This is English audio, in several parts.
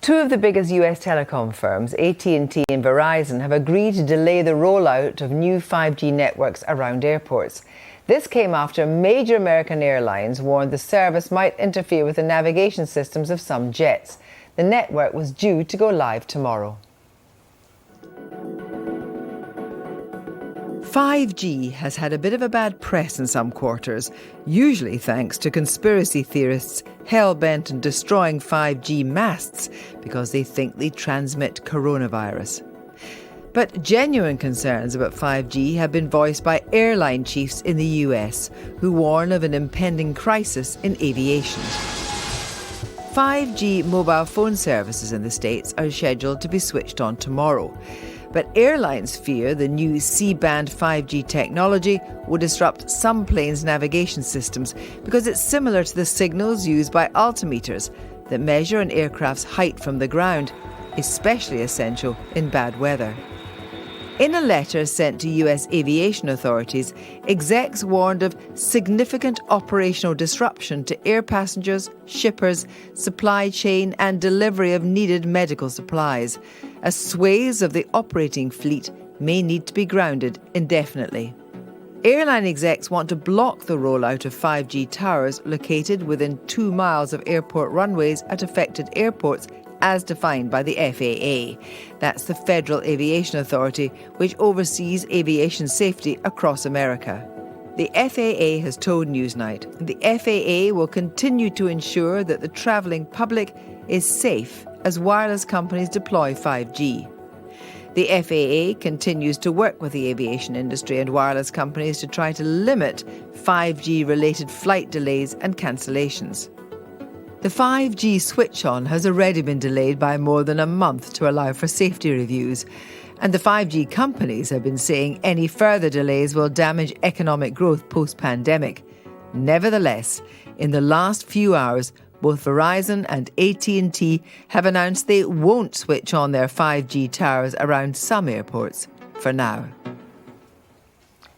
Two of the biggest US telecom firms, AT&T and Verizon, have agreed to delay the rollout of new 5G networks around airports. This came after major American airlines warned the service might interfere with the navigation systems of some jets. The network was due to go live tomorrow. 5G has had a bit of a bad press in some quarters, usually thanks to conspiracy theorists hell-bent on destroying 5G masts because they think they transmit coronavirus. But genuine concerns about 5G have been voiced by airline chiefs in the US, who warn of an impending crisis in aviation. 5G mobile phone services in the States are scheduled to be switched on tomorrow. But airlines fear the new C-band 5G technology will disrupt some planes' navigation systems because it's similar to the signals used by altimeters that measure an aircraft's height from the ground, especially essential in bad weather. In a letter sent to US aviation authorities, execs warned of significant operational disruption to air passengers, shippers, supply chain and delivery of needed medical supplies, as swathes of the operating fleet may need to be grounded indefinitely. Airline execs want to block the rollout of 5G towers located within 2 miles of airport runways at affected airports as defined by the FAA. That's the Federal Aviation Authority, which oversees aviation safety across America. The FAA has told Newsnight the FAA will continue to ensure that the travelling public is safe as wireless companies deploy 5G. The FAA continues to work with the aviation industry and wireless companies to try to limit 5G-related flight delays and cancellations. The 5G switch-on has already been delayed by more than a month to allow for safety reviews, and the 5G companies have been saying any further delays will damage economic growth post-pandemic. Nevertheless, in the last few hours, both Verizon and AT&T have announced they won't switch on their 5G towers around some airports for now.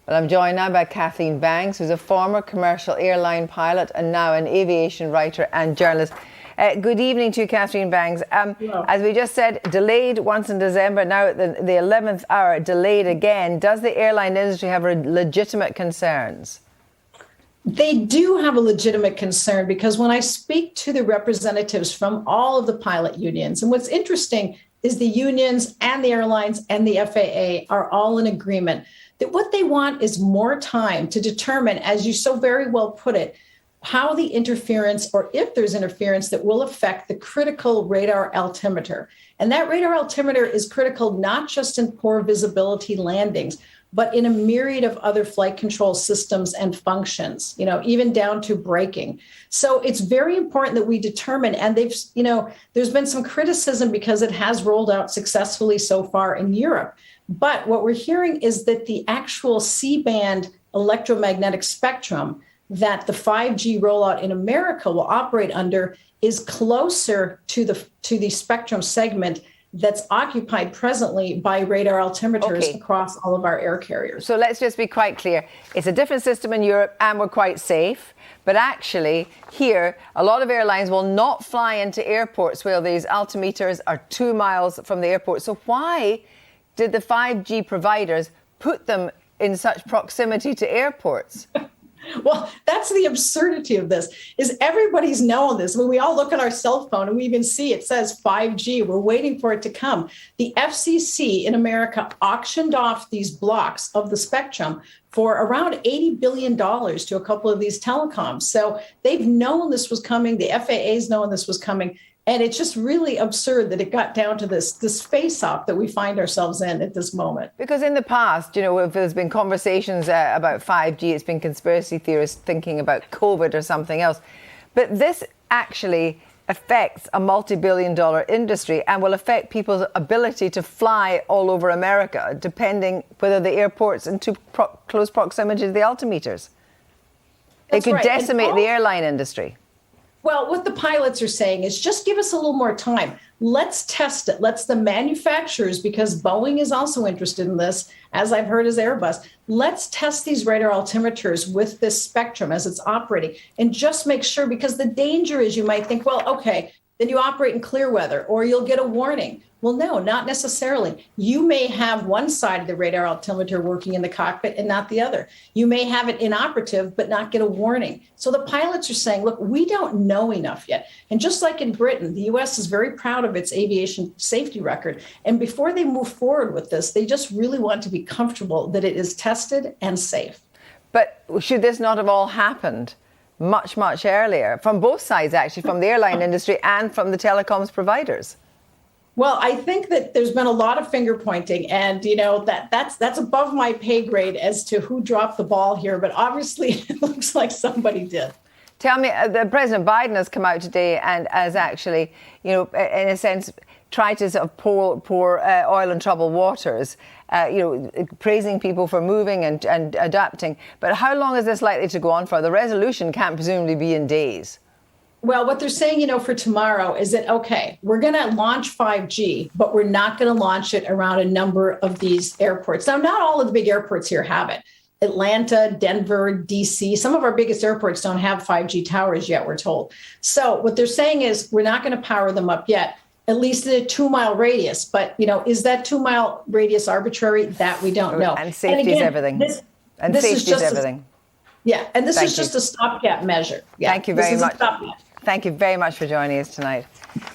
Well, I'm joined now by Kathleen Banks, who's a former commercial airline pilot and now an aviation writer and journalist. Good evening to you, Kathleen Banks. As we just said, delayed once in December, now at the 11th hour, delayed again. Does the airline industry have legitimate concerns? They do have a legitimate concern because when I speak to the representatives from all of the pilot unions, and what's interesting is the unions and the airlines and the FAA are all in agreement that what they want is more time to determine, as you so very well put it, how the interference, or if there's interference, that will affect the critical radar altimeter. And that radar altimeter is critical not just in poor visibility landings, but in a myriad of other flight control systems and functions, even down to braking. So it's very important that we determine, and there's been some criticism because it has rolled out successfully so far in Europe. But what we're hearing is that the actual C-band electromagnetic spectrum that the 5G rollout in America will operate under is closer to the spectrum segment that's occupied presently by radar altimeters across all of our air carriers. So let's just be quite clear. It's a different system in Europe and we're quite safe. But actually, here, a lot of airlines will not fly into airports where these altimeters are 2 miles from the airport. So why did the 5G providers put them in such proximity to airports? Well, that's the absurdity of this, is everybody's known this. When we all look at our cell phone and we even see it says 5G, we're waiting for it to come. The FCC in America auctioned off these blocks of the spectrum for around $80 billion to a couple of these telecoms. So they've known this was coming. The FAA's known this was coming. And it's just really absurd that it got down to this face-off that we find ourselves in at this moment. Because in the past, if there's been conversations about 5G, it's been conspiracy theorists thinking about COVID or something else. But this actually affects a multi-billion-dollar industry and will affect people's ability to fly all over America, depending whether the airport's in too close proximity to the altimeters. It could decimate the airline industry. Well, what the pilots are saying is just give us a little more time. Let's test it. Let's the manufacturers, because Boeing is also interested in this, as I've heard as Airbus, let's test these radar altimeters with this spectrum as it's operating and just make sure, because the danger is you might think, well, okay, then you operate in clear weather, or you'll get a warning. Well, no, not necessarily. You may have one side of the radar altimeter working in the cockpit and not the other. You may have it inoperative, but not get a warning. So the pilots are saying, look, we don't know enough yet. And just like in Britain, the US is very proud of its aviation safety record. And before they move forward with this, they just really want to be comfortable that it is tested and safe. But should this not have all happened much, much earlier, from both sides, actually, from the airline industry and from the telecoms providers? Well, I think that there's been a lot of finger pointing, and that's above my pay grade as to who dropped the ball here. But obviously, it looks like somebody did. Tell me, President Biden has come out today and has actually, in a sense, tried to sort of pour oil in troubled waters. Praising people for moving and adapting. But how long is this likely to go on for? The resolution can't presumably be in days. Well, what they're saying, for tomorrow is that, okay, we're going to launch 5G, but we're not going to launch it around a number of these airports. Now, not all of the big airports here have it. Atlanta, Denver, DC, some of our biggest airports don't have 5G towers yet, we're told. So what they're saying is we're not going to power them up yet, at least in a 2-mile radius. But, is that 2-mile radius arbitrary? That we don't know. And safety is everything. And safety is everything. And this is just a stopgap measure. Thank you very much. Thank you very much for joining us tonight.